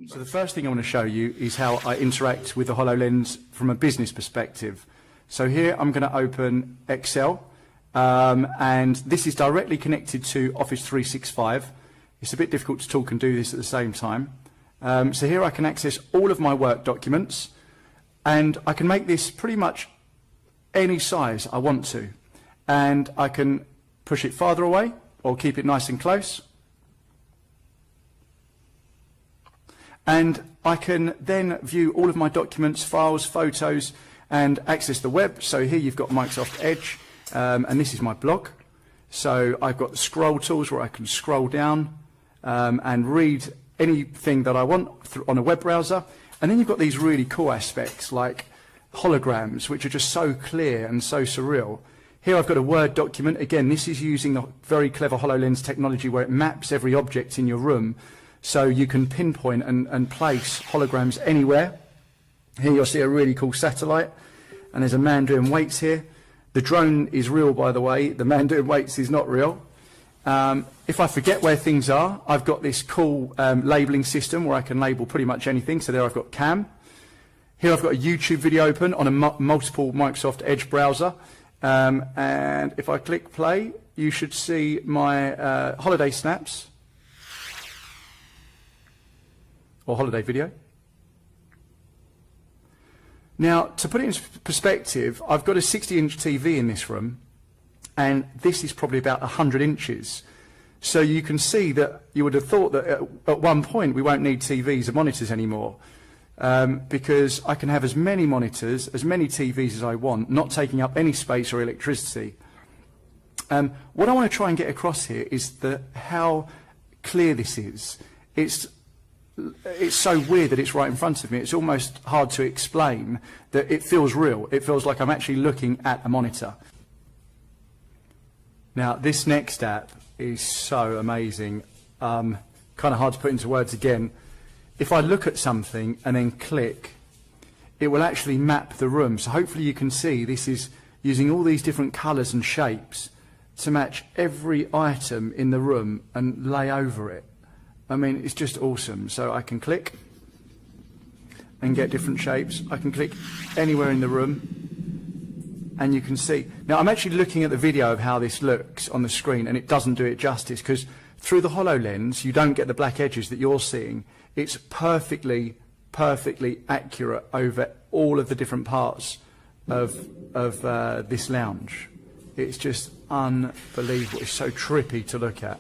So the first thing I want to show you is how I interact with the HoloLens from a business perspective. So here I'm going to open Excel, and this is directly connected to Office 365. It's a bit difficult to talk and do this at the same time. So here I can access all of my work documents, and I can make this pretty much any size I want to. And I can push it farther away or keep it nice and close. And I can then view all of my documents, files, photos, and access the web. So here you've got Microsoft Edge, and this is my blog. So I've got the scroll tools where I can scroll down and read anything that I want on a web browser. And then you've got these really cool aspects like holograms, which are just so clear and so surreal. Here I've got a Word document. Again, this is using the very clever HoloLens technology where it maps every object in your room, so you can pinpoint and place holograms anywhere. Here you'll see a really cool satellite, and there's a man doing weights here. The drone is real, by the way. The man doing weights is not real. If I forget where things are, I've got this cool labelling system where I can label pretty much anything. So there I've got Cam. Here I've got a YouTube video open on a multiple Microsoft Edge browser. And if I click play, you should see my holiday snaps or holiday video. Now, to put it in perspective, I've got a 60-inch TV in this room, and this is probably about 100 inches. So you can see that you would have thought that at one point we won't need TVs and monitors anymore, because I can have as many monitors, as many TVs as I want, not taking up any space or electricity. What I want to try and get across here is how clear this is. It's so weird that it's right in front of me. It's almost hard to explain that it feels real. It feels like I'm actually looking at a monitor. Now, this next app is so amazing. Kind of hard to put into words again. If I look at something and then click, it will actually map the room. So hopefully you can see this is using all these different colours and shapes to match every item in the room and lay over it. I mean, it's just awesome. So I can click and get different shapes. I can click anywhere in the room and you can see. Now, I'm actually looking at the video of how this looks on the screen, and it doesn't do it justice, because through the HoloLens, you don't get the black edges that you're seeing. It's perfectly accurate over all of the different parts of this lounge. It's just unbelievable. It's so trippy to look at.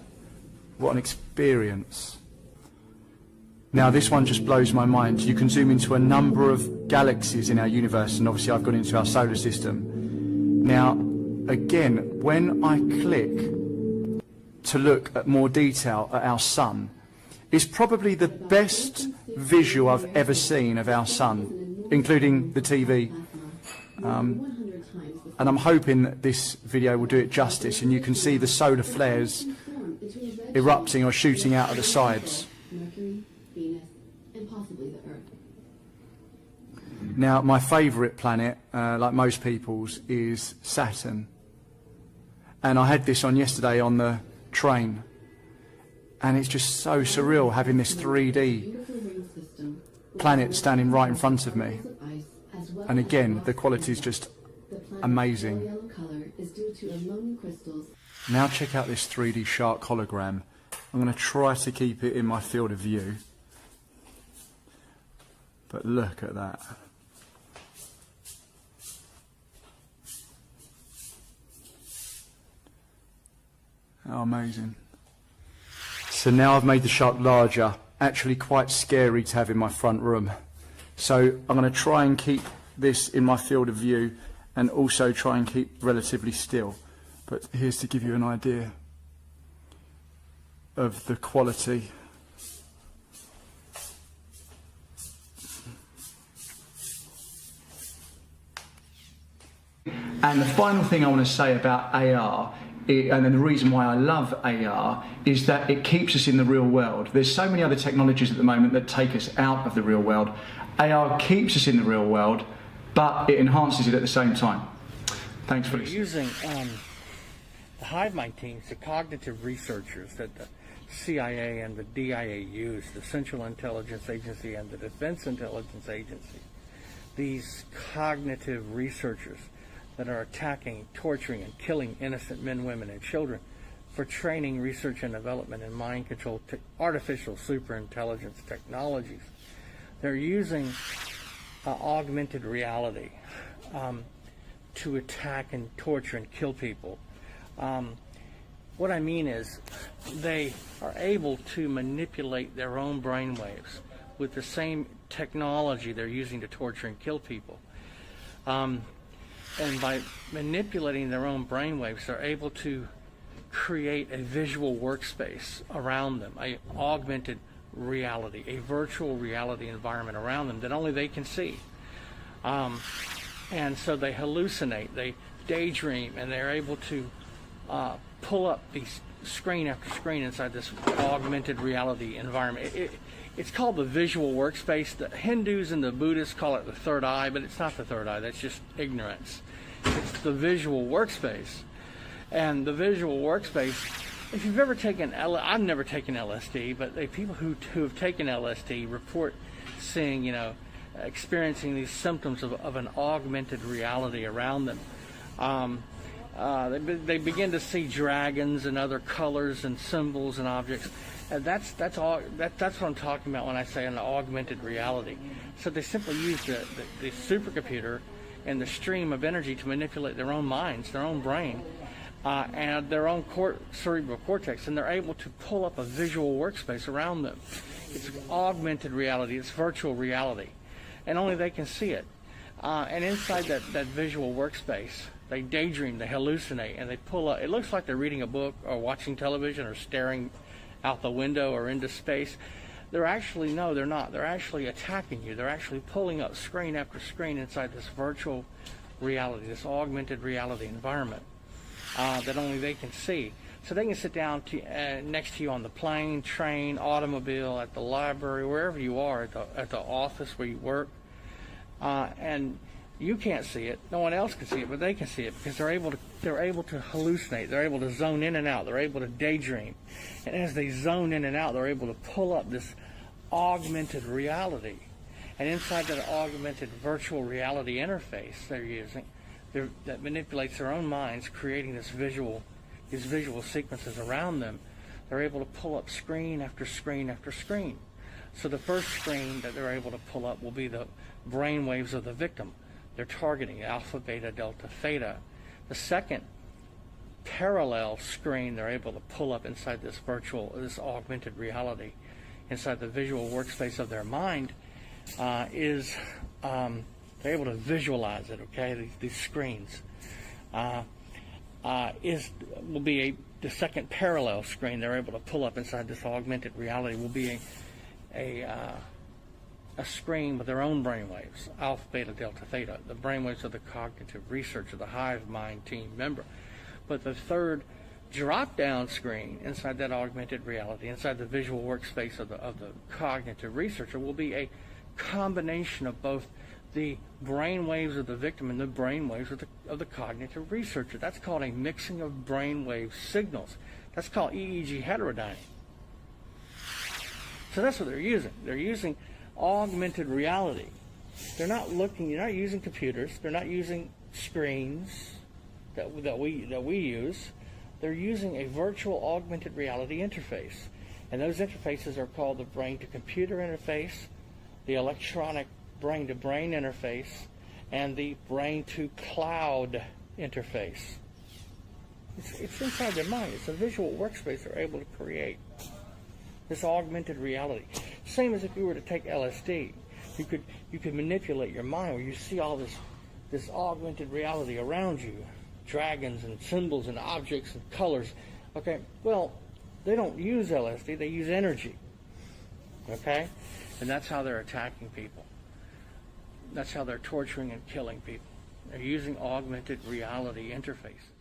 What an experience. Now, this one just blows my mind. You can zoom into a number of galaxies in our universe, and obviously I've gone into our solar system. Now, again, when I click to look at more detail at our sun, it's probably the best visual I've ever seen of our sun, including the TV. And I'm hoping that this video will do it justice, and you can see the solar flares erupting or shooting out of the sides. Mercury, Venus, and possibly the Earth. Now, my favourite planet, like most people's, is Saturn. And I had this on yesterday on the train. And it's just so surreal having this 3D planet standing right in front of me. And again, the quality is just amazing. Now check out this 3D shark hologram. I'm going to try to keep it in my field of view. But look at that. How amazing. So now I've made the shark larger, actually quite scary to have in my front room. So I'm going to try and keep this in my field of view and also try and keep relatively still. But here's to give you an idea of the quality. And the final thing I want to say about AR, and then the reason why I love AR, is that it keeps us in the real world. There's so many other technologies at the moment that take us out of the real world. AR keeps us in the real world, but it enhances it at the same time. Thanks for listening. Using the hive mind teams, the cognitive researchers that CIA and the DIA use, the Central Intelligence Agency and the Defense Intelligence Agency. These cognitive researchers that are attacking, torturing, and killing innocent men, women, and children for training, research, and development in mind control, artificial superintelligence technologies. They're using augmented reality to attack and torture and kill people. What I mean is they are able to manipulate their own brainwaves with the same technology they're using to torture and kill people. And by manipulating their own brainwaves, they're able to create a visual workspace around them, a augmented reality, a virtual reality environment around them that only they can see. And so they hallucinate, they daydream, and they're able to pull up these screen after screen inside this augmented reality environment. It's called the visual workspace. The Hindus and the Buddhists call it the third eye, but it's not the third eye. That's just ignorance. It's the visual workspace. And the visual workspace, if you've ever taken I've never taken LSD, but the people who have taken LSD report seeing, experiencing these symptoms of an augmented reality around them. They begin to see dragons and other colors and symbols and objects. And that's what I'm talking about when I say an augmented reality. So they simply use the supercomputer and the stream of energy to manipulate their own minds, their own brain, and their own cerebral cortex, and they're able to pull up a visual workspace around them. It's augmented reality, it's virtual reality, and only they can see it. And inside that visual workspace, they daydream, they hallucinate, and they pull up. It looks like they're reading a book or watching television or staring out the window or into space. They're not. They're actually attacking you. They're actually pulling up screen after screen inside this virtual reality, this augmented reality environment that only they can see. So they can sit down next to you on the plane, train, automobile, at the library, wherever you are, at the office where you work, and you can't see it. No one else can see it, but they can see it because they're able to hallucinate. They're able to zone in and out. They're able to daydream, and as they zone in and out, they're able to pull up this augmented reality. And inside that augmented virtual reality interface they're using, that manipulates their own minds, creating these visual sequences around them, they're able to pull up screen after screen after screen. So the first screen that they're able to pull up will be the brain waves of the victim. They're targeting alpha, beta, delta, theta. The second parallel screen they're able to pull up inside this augmented reality, inside the visual workspace of their mind, is they're able to visualize it. Okay, these screens will be the second parallel screen they're able to pull up inside this augmented reality will be a screen with their own brainwaves, alpha, beta, delta, theta, the brainwaves of the cognitive researcher, the hive mind team member. But the third drop-down screen inside that augmented reality, inside the visual workspace of the cognitive researcher, will be a combination of both the brainwaves of the victim and the brainwaves of the cognitive researcher. That's called a mixing of brainwave signals. That's called EEG heterodyning. So that's what they're using. They're using augmented reality. You're not using computers. They're not using screens that we use. They're using a virtual augmented reality interface. And those interfaces are called the brain-to-computer interface, the electronic brain-to-brain interface, and the brain-to-cloud interface. It's inside their mind. It's a visual workspace they're able to create. This augmented reality. Same as if you were to take LSD. You could manipulate your mind where you see all this augmented reality around you. Dragons and symbols and objects and colors. Okay, well, they don't use LSD, they use energy. Okay? And that's how they're attacking people. That's how they're torturing and killing people. They're using augmented reality interfaces.